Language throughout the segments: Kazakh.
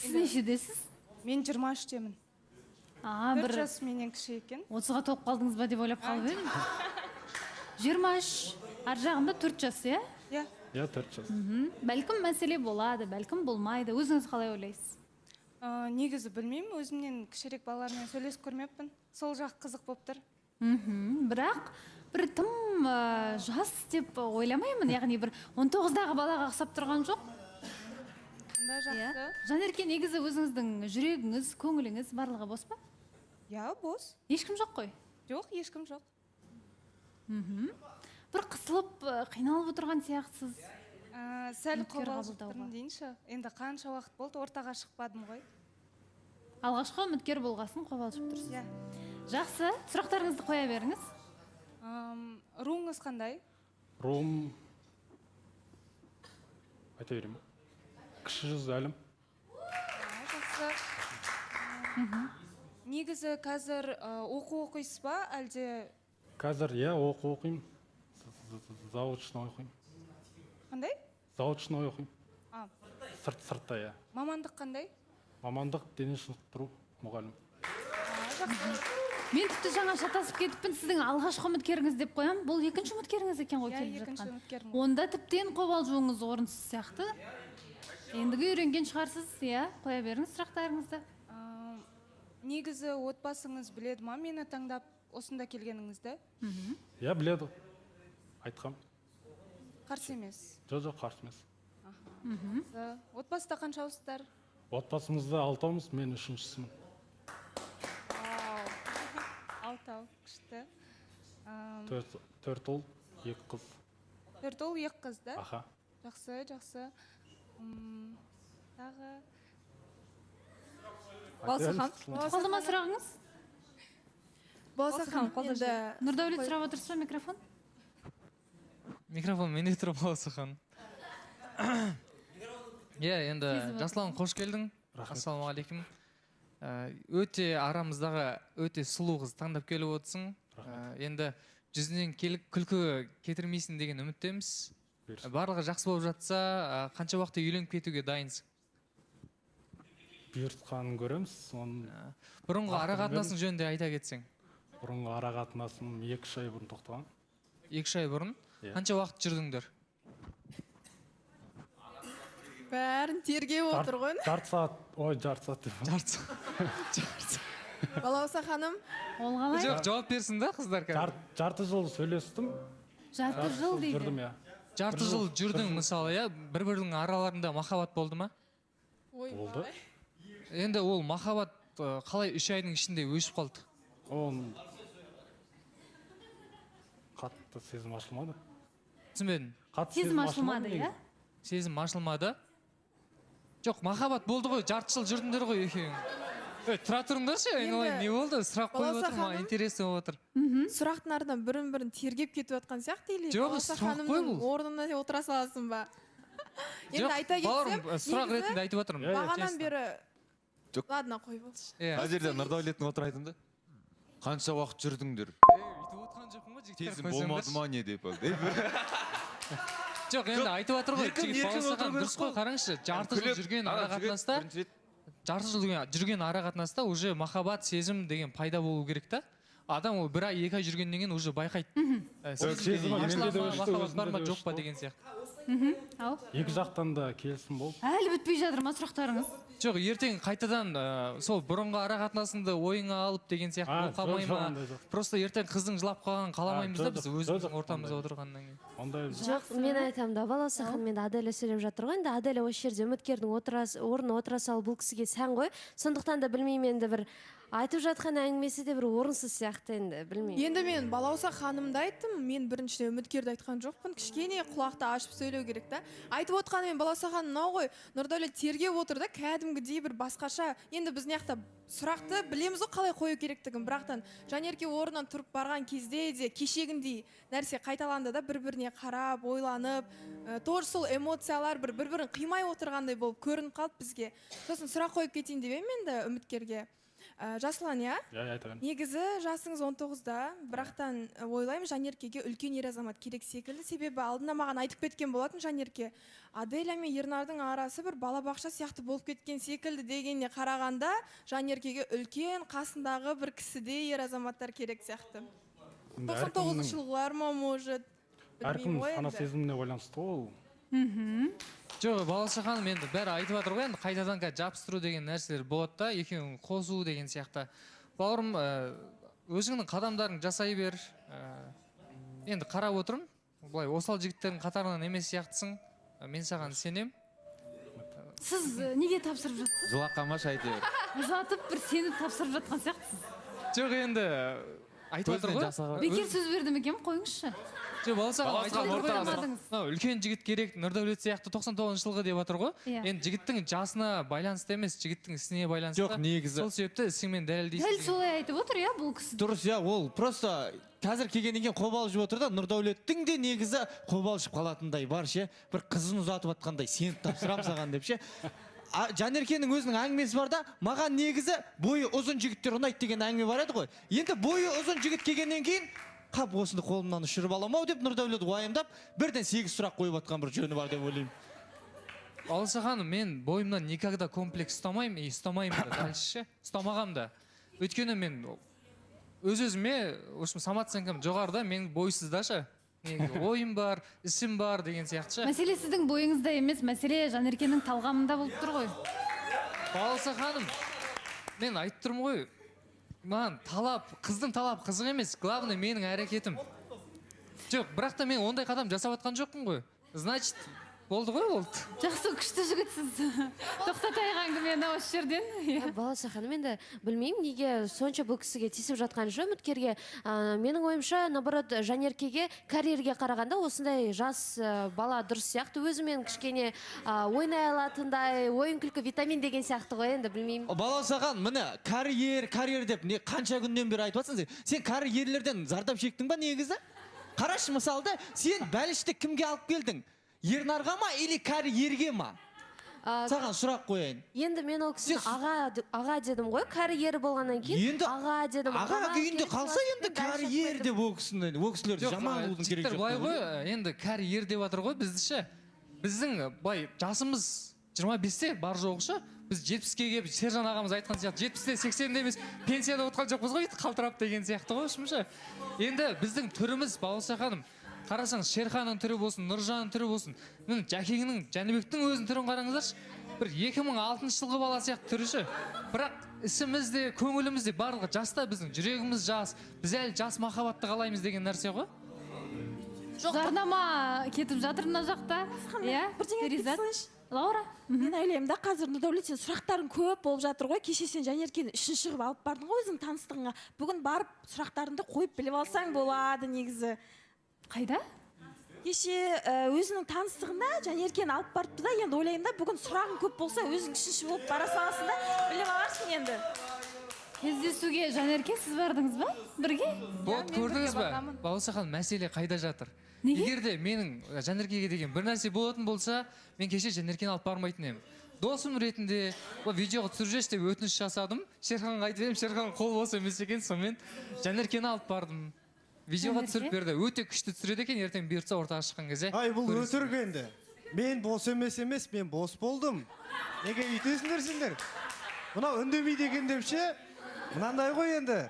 Сіз нешедесіз? Мен 23-темін. 4 жас менен кіші екен. 30-ға толып қалдыңыз ба деп ойлап қалып едім. 23, ар жағында 4 жас, иә? Иә. Иә, 4 жас. Бәлкім мәселе болады, бәлкім болмайды. Өзіңіз қалай ойлайсыз? Негізі білмеймін, өзімнен кішірек балалармен сөйлесіп көрмеппін. Сол жақ қызық болып тұр. Бірақ бір тым жас деп ойламаймын, яғни бір 19-дағы балаға ұқсап тұрған жоқ. Қандай жақсы. Жанерке, негізі өзіңіздің жүрегіңіз, көңіліңіз барлығы бос па? Иә, бос. Ешкім жоқ қой? Жоқ, ешкім жоқ. Бір қысылып, қиналып отырған сияқтысыз. Сәл Үміткер қобалжып қабылдауға. тұрмын дейінші. Енді қанша уақыт болды, ортаға шықпадым ғой. Алғашқы үміткер болғасын қобалжып тұрсыз. Иә. Жақсы, сұрақтарыңызды қоя беріңіз. Руыңыз қандай? Руым айта берейін ба? Кіші жүз әлім. Жақсы. Негізі қазір оқу оқисыз ба, әлде Қазір, иә, оқу оқимын. Заочно оқимын. қандай? Заочно оқимын. Сыртта, иә. Мамандық қандай? Мамандық дене шынықтыру мұғалім. Мен тіпті жаңа шатасып кетіппін, сіздің алғашқы үміткеріңіз деп қоям. Бұл екінші үміткеріңіз екен ғой Иә, келіп екінші жатқан. үміткерім. Онда тіптен қобалжуыңыз орынсыз сияқты. Ендігі үйренген шығарсыз, иә, қоя беріңіз сұрақтарыңызды. Негізі отбасыңыз біледі ма мені таңдап осында келгеніңізді? Иә, біледі. Айтқам. Қарсы емес. Жоқ, қарсы емес. Отбасыда қаншаусыздар? Отбасымызда 6-аумыз, мен 3-шісімін. Алтау, күшті. 4 ұл, 2 қыз. 4 ұл, 2 қыз, да? Аха. Жақсы, жақсы. Тағы. Балсахан. Қалды ма сұрағыңыз? Балсахан, енді Нұрдәулет сұрап отырсыз ба микрофон? Микрофон менде тұр Балсахан. Иә, енді Жаслан, қош келдің. Ассалаумағалейкум. Өте арамыздағы өте сұлу қыз таңдап келіп отырсың. Енді жүзінен күлкі кетірмейсің деген үміттеміз. Барлығы жақсы болып жатса, қанша уақытта үйленіп кетуге дайынсың? Бұйыртқанын көреміз. Бұрынғы ара қатынасың жөнінде айта кетсең. Бұрынғы ара қатынасым 2 ай бұрын тоқтаған. 2 ай бұрын? Қанша уақыт жүрдіңдер? бәрін тергеп отыр ғой. Жарты сағат деп. Жарты сағат. Балауса ханым. Ол қалай? Жоқ, жауап берсін да қыздар. Жарты жыл сөйлестім. Жарты жыл дейді. Жүрдім, иә. Жарты жыл жүрдің мысалы, иә, бір-бірінің араларында махаббат болды ма? Болды. Енді ол махаббат қалай 3 айдың ішінде өшіп қалды? Ол қатты сезім ашылмады. Түсінбедім. Сезім ашылмады, иә? Сезім ашылмады. Жоқ, махаббат болды ғой, жарты жыл жүрдіңдер ғой екеуің. Тұра тұрыңдаршы, айналайын, не болды? Сұрақ қойып отыр ма? Интересі болып отыр. Сұрақтың артынан бірін-бірін тергеп кетіп жатқан сияқты или Жоқ, Балауса сұрақ қой ханымның бұл. орнына отыра саласың ба? Енді Жоқ, айта кетсем, бауырым, сұрақ ретінде айтып отырмын. бағанан бері Жоқ. ладно, қой болшы. Мына жерде Нұрдәулеттің отырайтын да. Қанша уақыт жүрдіңдер? Өйтіп отқан жоқпын ғой, жігіттер Сезім болмады ма не деп. Жоқ, енді айтып отыр ғой, жігіт Баласахан, дұрыс қой, қараңызшы. Жарты жыл жүрген ара қатынаста уже махаббат, сезім деген пайда болу керек та. Адам ол 1 ай, 2 ай жүргеннен кейін уже байқайды. Махаббат бар ма, жоқ па деген сияқты. Екі жақтан да келісім болып. Әлі бітпей жатыр ма сұрақтарыңыз? Жоқ, ертең қайтадан сол бұрынғы ара қатынасыңды ойыңа алып деген сияқты болып қалмай ма? Просто ертең қыздың жылап қалғанын қаламаймыз да біз өзіміздің ортамызда отырғаннан кейін. Жоқ, мен айтамын да, Баласахан мен Аделя сөйлеп жатыр ғой. Енді Аделя осы жерде үміткердің орнына отыра салу бұл кісіге сән ғой. Сондықтан да білмеймін, енді бір айтып жатқан әңгімесі де бір орынсыз сияқты, енді білмеймін. Енді мен Балауса ханымды айттым, мен біріншіден үміткерді айтқан жоқпын, кішкене құлақты ашып сөйлеу керек та. Айтып отқанымен Балауса ханым мынау ғой, Нұрдәулет тергеп отыр да, кәдімгідей бір басқаша. Енді біз мына сұрақты білеміз ғой қалай қою керектігін, бірақтан Жанерке орнынан тұрып барған кезде де кешегіндей нәрсе қайталанды да, бір-біріне қарап, ойланып, тоже сол эмоциялар бір-бірін қимай отырғандай болып көрініп қалды бізге. Сосын сұрақ қойып кетейін деп едім енді үміткерге. Жасұлан, иә? иә айтайын. Негізі жасыңыз 19-да, бірақтан ойлаймын, Жанеркеге үлкен ер азамат керек секілді. Себебі алдында маған айтып кеткен болатын Жанерке. Аделя мен Ернардың арасы бір балабақша сияқты болып кеткен секілді дегеніне қарағанда, Жанеркеге үлкен қасындағы бір кісідей ер азаматтар керек сияқты. 99 жылғылар ма, может? Әркім сана сезіміне байланысты ол. Жоқ, Балауса ханым енді бәрі айтып жатыр ғой, енді қайтадан жабыстыру деген нәрселер болады да, екеуін қосу деген сияқты. Бауырым, өзіңнің қадамдарың жасай бер. Енді қарап отырмын, былай осал жігіттердің қатарынан емес сияқтысың. Мен саған сенем. Сіз неге тапсырып жатсыз? Жылаққамаш әйтеуір. Ұзатып бір сеніп тапсырып жатқан сияқтысыз. Жоқ, енді айтып жатыр ғой. Бекер сөз бердім екен, қойыңызшы. Жоқ, Балауса ханым айтып жатыр ғой. ойламадыңыз. Үлкен жігіт керек, Нұрдәулет сияқты 99 жылғы деп жатыр ғой. Иә. Енді жігіттің жасына байланысты емес, жігіттің ісіне байланысты. Жоқ, негізі. Сол себепті ісіңмен дәлелдейсіз. Дәл солай айтып отыр, иә, бұл кісі. Дұрыс, иә, ол просто қазір келгеннен кейін қобалжып отыр да, Нұрдәулеттің де негізі қобалжып қалатындай бар ше. Бір қызын ұзатып атқандай, сеніп тапсырам саған деп ше. Жанеркенің өзінің әңгімесі бар да, маған негізі бойы ұзын жігіттер ұнайды деген әңгіме бар еді ғой. Енді бойы ұзын жігіт келгеннен кейін қап осынды қолымнан ұшырып аламау деп Нұрдәулет уайымдап, бірден 8 сұрақ қойып атқан бір жөні бар деп ойлаймын. Балауса ханым, мен бойымнан никогда комплекс ұстамаймын и ұстамаймын да дальше. Ұстамағам да. Өйткені мен өз-өзіме, самооценкам жоғарыда, мен бойсыз да ше. Ойым бар, ісім бар деген сияқты ше. Мәселе сіздің бойыңызда емес, мәселе Жанеркенің талғамында болып тұр ғой. Балауса ханым, мен айтып тұрмын ғой, маған қыздың талап қызық емес, главное менің әрекетім. Жоқ, бірақ та мен ондай қадам жасап атқан жоқпын ғой. Значит, болды ғой, болды. Жақсы, күшті жігітсіз. Тоқтатайық әңгімені осы жерден. Балауса ханым, енді білмеймін неге сонша бұл кісіге тиісіп жатқан жоқ үміткерге. Менің ойымша, наоборот, Жанеркеге карьерге қарағанда осындай жас бала дұрыс сияқты, өзімен кішкене ойнай алатындай, ойын күлкі витамин деген сияқты ғой, енді білмеймін. Балауса ханым, міне карьер деп не қанша күннен бері айтып жатсың сен карьерлерден зардап шектің ба негізі? Қарашы мысалда, сен бәлішті кімге алып келдің? Ернарға ма или карьерге ма? Саған сұрақ қояйын. Енді мен ол кісіні аға дедім ғой, карьері болғаннан кейін аға дедім. Аға күйінде қалса енді карьер деп ол кісілерді жаман қылудың керек жоқ. Былай ғой, енді карьер деп жатыр ғой бізді ше. Біздің бай жасымыз 25-те бар жоғы ше. Біз 70-ке келіп, Сержан ағамыз айтқан сияқты, 70-те, 80-де емес, пенсияда отқан жоқпыз ғой, қалтырап деген сияқты ғой, шымшы. Енді біздің түріміз, Балауса ханым, қарасаңыз, Шерханның түрі болсын, Нұржанның түрі болсын, Жәкеңнің, Жәнібектің өзінің түрін қараңыздаршы. Бір 2006 жылғы бала сияқты түрі ше. Бірақ ісіміз де, көңіліміз де барлығы жаста, біздің жүрегіміз жас, біз әлі жас махаббатты қалаймыз деген нәрсе ғой. Жарнама кетіп жатыр мына жақта. Иә, Перизат. Лаура. Мен ойлаймын да, қазір Нұрдәулет, сен сұрақтарың көп болып жатыр ғой. Кеше сен Жанеркені үшін шығып алып бардың ғой өзің таныстығыңа. Бүгін барып сұрақтарыңды қойып біліп алсаң болады негізі. Қайда? Кеше өзінің таныстығында Жанеркені алып барыпты да, енді ойлаймын да, бүгін сұрағың көп болса, өзің үшінші болып бара саласың да, біліп аларсың енді. Кездесуге Жанерке сіз бардыңыз ба? Бірге? Болды, көрдіңіз ба? Балауса ханым, мәселе қайда жатыр? Егер де менің Жанеркеге деген бір нәрсе болатын болса, мен кеше Жанеркені алып бармайтын едім. Досым ретінде видеоға түсіріп жіберші деп өтініш жасадым. Шерханға айтып едім, Шерхан қол бос емес екен, сонымен Жанеркені алып бардым. Видеоға түсіріп берді. Өте күшті түсіреді екен, ертең бұйыртса ортаға шыққан кезде. Ай, бұл өтірік енді. Мен бос емес, мен бос болдым. Неге үйтесіңдер сендер? Мынау үндемей деген депше, мынандай ғой енді.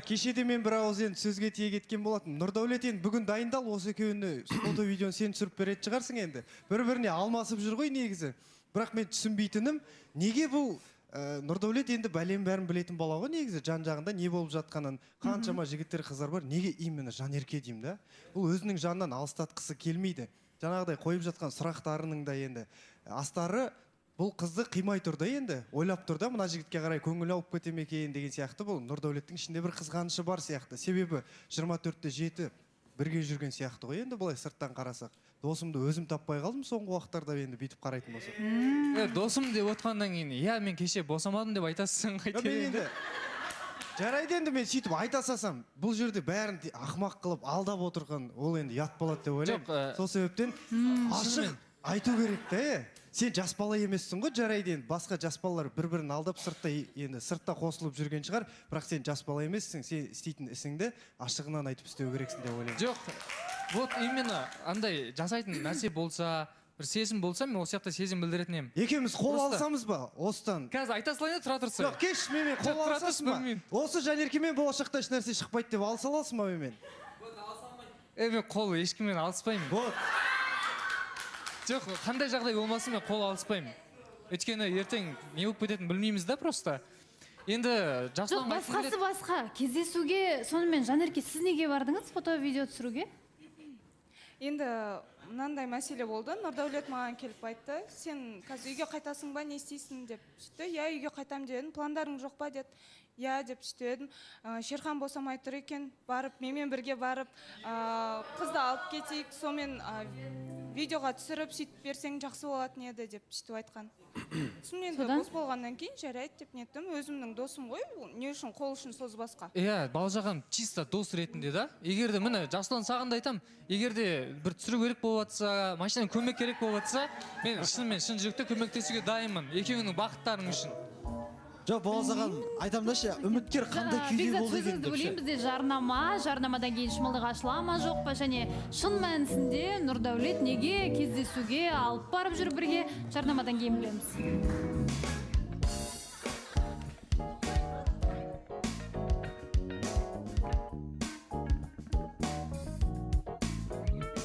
Кешеде мен бір ауыз енді сөзге тие кеткен болатын. Нұрдәулет енді бүгін дайындал, осы екеуіне фото видеоны сен түсіріп беретін шығарсың енді. Бір-біріне алмасып жүр ғой негізі. Бірақ мен түсінбейтінім, неге бұл Нұрдәулет енді бәлем бәрін білетін бала ғой негізі, жан-жағында не болып жатқанын, қаншама жігіттер қыздар бар, неге именно Жанерке деймін да? Бұл өзінің жанынан алыстатқысы келмейді. Жаңағыдай қойып жатқан сұрақтарының да енді астары бұл қызды қимай тұр да енді, ойлап тұр да, мына жігітке қарай көңіл алып кетем екен деген сияқты. Бұл Нұрдәулеттің ішінде бір қызғанышы бар сияқты. Себебі 24-те 7 бірге жүрген сияқты ғой енді, былай сырттан қарасақ. Досымды өзім таппай қалдым соңғы уақыттарда енді бүйтіп қарайтын болсақ. Досым деп отқаннан кейін, иә мен кеше босамадым деп айтасың қайтер енді. Жарайды енді мен сөйтіп айта салсам, бұл жерде бәрін ақымақ қылып алдап отырған ол енді ят болады деп ойлаймын. Сол себептен айту керек та. Сен жас бала емессің ғой, жарайды енді басқа жас балалар бір-бірін алдап енді сыртта қосылып жүрген шығар, бірақ сен жас бала емессің, сен істейтін ісіңді ашығынан айтып істеу керексің деп ойлаймын. Жоқ, вот именно андай жасайтын нәрсе болса, бір сезім болса, мен осы жақта сезім білдіретін едім. Екеуміз қол алсамыз ба? Осыдан. Қазір айта салайын, тұра тұрсың. Жоқ, кеш, мен қол тұра алсасын тұрсың, ба? білмеймін. Осы Жанеркемен болашақта еш нәрсе шықпайды деп алса аласың ба мен? Мен қол ешкіммен алыспаймын. Вот. Жоқ, қандай жағдай болмасын мен қол алыспаймын. Өйткені ертең не болып кететінін білмейміз да просто. Енді жоқ, Жасұлан басқасы басқа. Кездесуге, сонымен Жанерке, сіз неге бардыңыз фото видео түсіруге? Енді мынандай мәселе болды. Нұрдәулет маған келіп айтты, сен қазір үйге қайтасың ба, не істейсің деп сөйтті. Я үйге қайтам дедім, пландарың жоқ па деді. Я деп сөйтедім. Шерхан босамай тұр екен, барып, менімен бірге барып, қызды алып кетейік, сонымен видеоға түсіріп сөйтіп берсең жақсы болатын еді деп сөйтіп айтқан. Сонымен де бос болғаннан кейін жарайды деп неттім. Өзімнің досым ғой, не үшін қол үшін созбасқа. Иә, Балжаған чисто дос ретінде да. Егер де міне Жасұлан саған да айтам, егер де бір түсіру керек болып жатса, машинадан көмек керек болып жатса, мен шын жүректе көмектесуге дайынмын. Екеуіңнің бақыттарың үшін. Жоқ, Баласаған айтам да ше, үміткер қандай күйде болды екен деп ше. Бізде жарнамадан кейін шымылдық ашыла ма жоқ па, және шын мәнісінде Нұрдәулет неге кездесуге алып барып жүр бірге, жарнамадан кейін білеміз.